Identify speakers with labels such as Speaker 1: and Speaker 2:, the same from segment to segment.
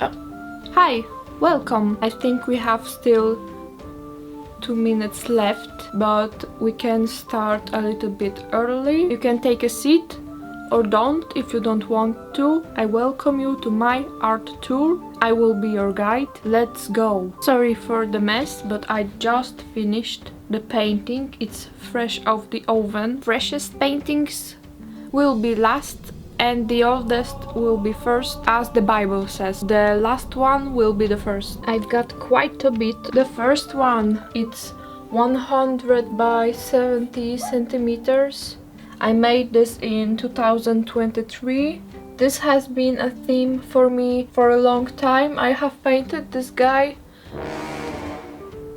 Speaker 1: Hi, welcome. I think we have still 2 minutes left, but we can start a little bit early. You can take a seat or don't if you don't want to. I welcome you to my art tour. I will be your guide. Let's go. Sorry for the mess, but I just finished the painting. It's fresh off the oven. Freshest paintings will be last and the oldest will be first, as the Bible says. The last one will be the first. I've got quite a bit. The first one, it's 100 by 70 centimeters. I made this in 2023. This has been a theme for me for a long time. I have painted this guy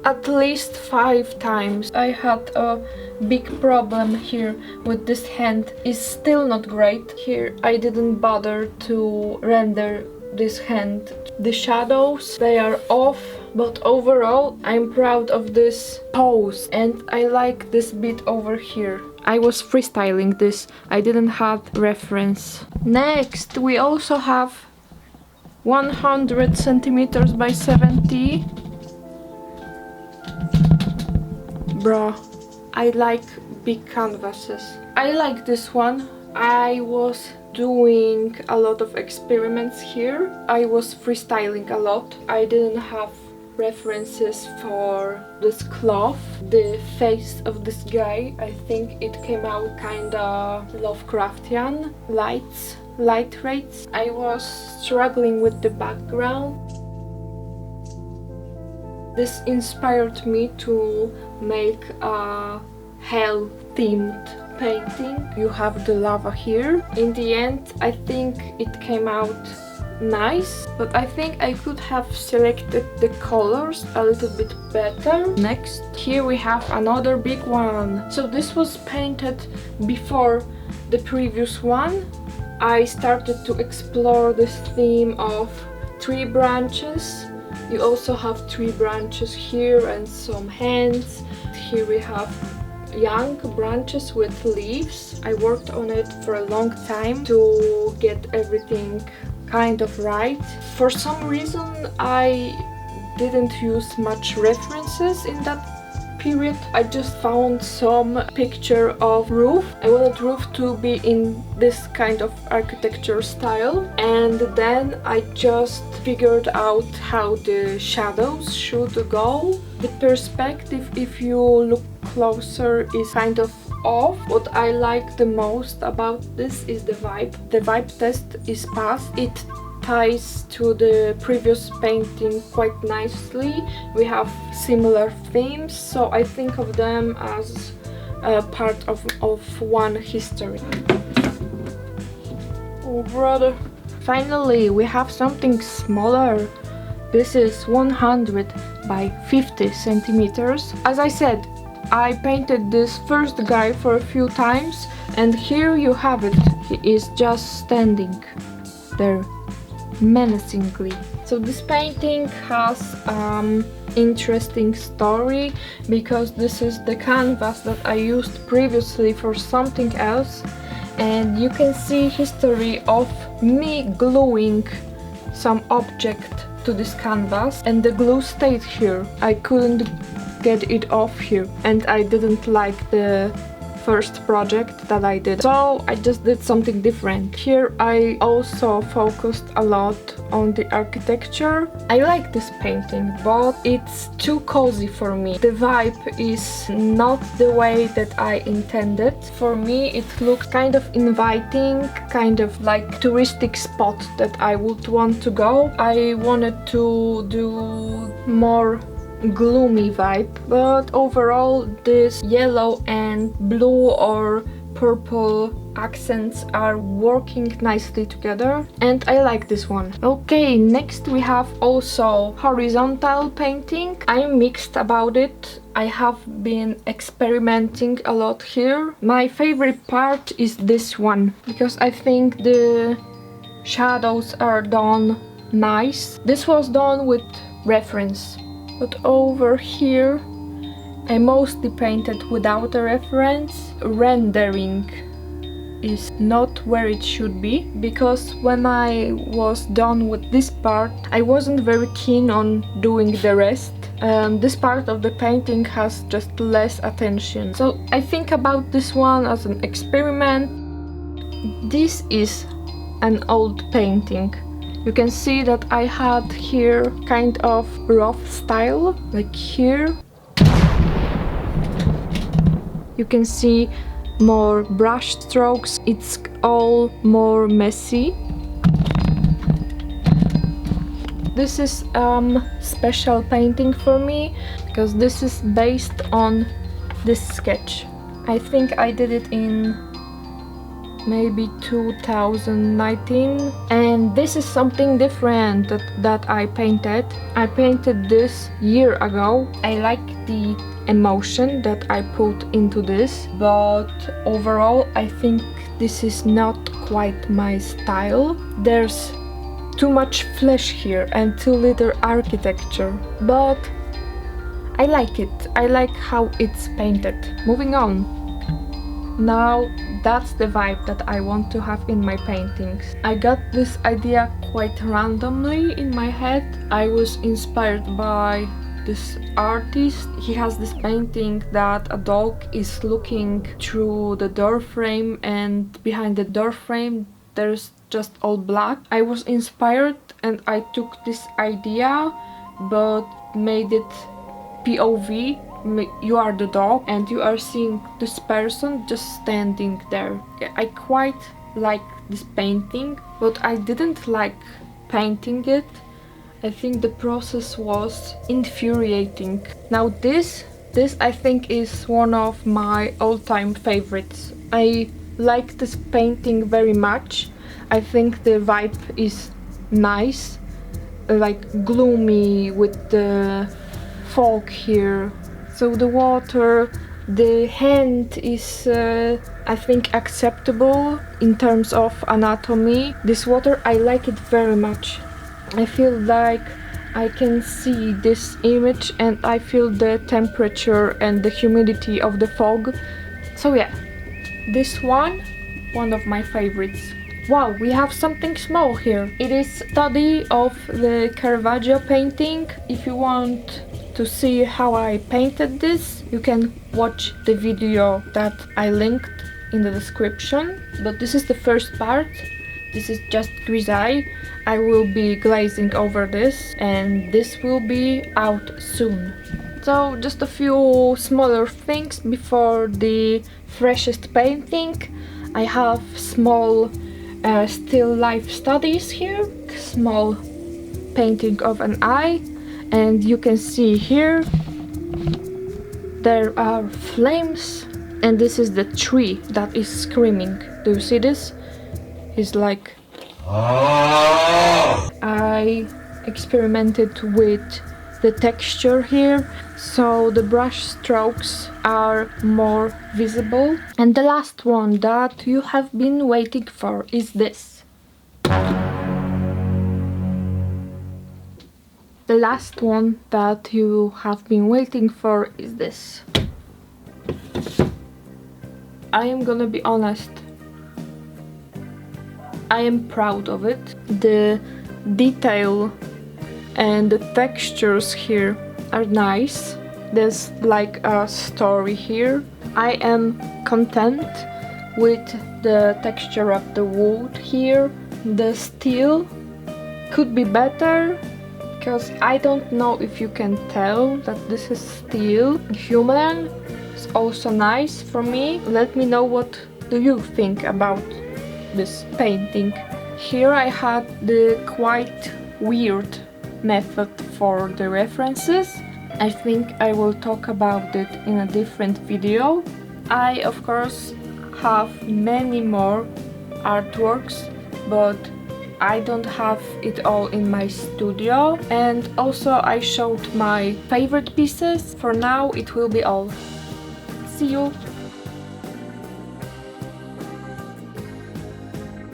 Speaker 1: at least 5 times. I had a big problem here with this hand. It's still not great. Here I didn't bother to render this hand. The shadows, they are off, but overall I'm proud of this pose and I like this bit over here. I was freestyling this, I didn't have reference. Next we also have 100 centimeters by 70. Bruh, I like big canvases. I like this one. I was doing a lot of experiments here. I was freestyling a lot. I didn't have references for this cloth. The face of this guy, I think it came out kinda Lovecraftian. Light rates. I was struggling with the background. This inspired me to make a hell-themed painting. You have the lava here. In the end, I think it came out nice, but I think I could have selected the colors a little bit better. Next, here we have another big one. So this was painted before the previous one. I started to explore this theme of tree branches. You also have 3 branches here and some hands. Here we have young branches with leaves. I worked on it for a long time to get everything kind of right. For some reason I didn't use much references in that period. I just found some picture of roof. I wanted roof to be in this kind of architecture style, and then I just figured out how the shadows should go. The perspective, if you look closer, is kind of off. What I like the most about this is the vibe. The vibe test is passed. It ties to the previous painting quite nicely. We have similar themes, so I think of them as a part of one history. Oh brother. Finally, we have something smaller. This is 100 by 50 centimeters. As I said, I painted this first guy for a few times, and here you have it. He is just standing there menacingly. So this painting has interesting story, because this is the canvas that I used previously for something else, and you can see history of me gluing some object to this canvas, and the glue stayed here. I couldn't get it off here, and I didn't like the first project that I did, so I just did something different. Here I also focused a lot on the architecture. I like this painting, but it's too cozy for me. The vibe is not the way that I intended. For me it looks kind of inviting, kind of like touristic spot that I would want to go. I wanted to do more gloomy vibe, but overall this yellow and blue or purple accents are working nicely together, and I like this one. Okay, next we have also horizontal painting. I'm mixed about it. I have been experimenting a lot here. My favorite part is this one, because I think the shadows are done nice. This was done with reference. But over here I mostly painted without a reference, rendering is not where it should be, because when I was done with this part, I wasn't very keen on doing the rest. This part of the painting has just less attention. So I think about this one as an experiment. This is an old painting. You can see that I had here kind of rough style, like here. You can see more brush strokes, it's all more messy. This is special painting for me because this is based on this sketch. I think I did it in maybe 2019, and this is something different that I painted. I painted this year ago. I like the emotion that I put into this, but overall I think this is not quite my style. There's too much flesh here and too little architecture, but I like it. I like how it's painted. Moving on. Now that's the vibe that I want to have in my paintings. I got this idea quite randomly in my head. I was inspired by this artist. He has this painting that a dog is looking through the door frame, and behind the door frame there's just all black. I was inspired and I took this idea but made it POV. You are the dog and you are seeing this person just standing there. I quite like this painting, but I didn't like painting it. I think the process was infuriating. Now this I think is one of my all-time favorites. I like this painting very much. I think the vibe is nice, like gloomy with the fog here. So the water, the hand is I think acceptable in terms of anatomy. This water, I like it very much. I feel like I can see this image and I feel the temperature and the humidity of the fog. So yeah, this one of my favorites. Wow, we have something small here. It is study of the Caravaggio painting. If you want to see how I painted this, you can watch the video that I linked in the description. But this is the first part. This is just grisaille. I will be glazing over this and this will be out soon. So just a few smaller things before the freshest painting. I have small still life studies here, small painting of an eye, and you can see here there are flames, and this is the tree that is screaming. Do you see this? It's like I experimented with the texture here, so the brush strokes are more visible. And the last one that you have been waiting for is this. The last one that you have been waiting for is this. I am gonna be honest, I am proud of it. The detail and the textures here are nice. There's like a story here. I am content with the texture of the wood here. The steel could be better, because I don't know if you can tell that this is steel. Human is also nice for me. Let me know what do you think about this painting. Here I had the quite weird method for the references. I think I will talk about it in a different video. I of course have many more artworks, but I don't have it all in my studio. And also I showed my favorite pieces. For now it will be all. See you!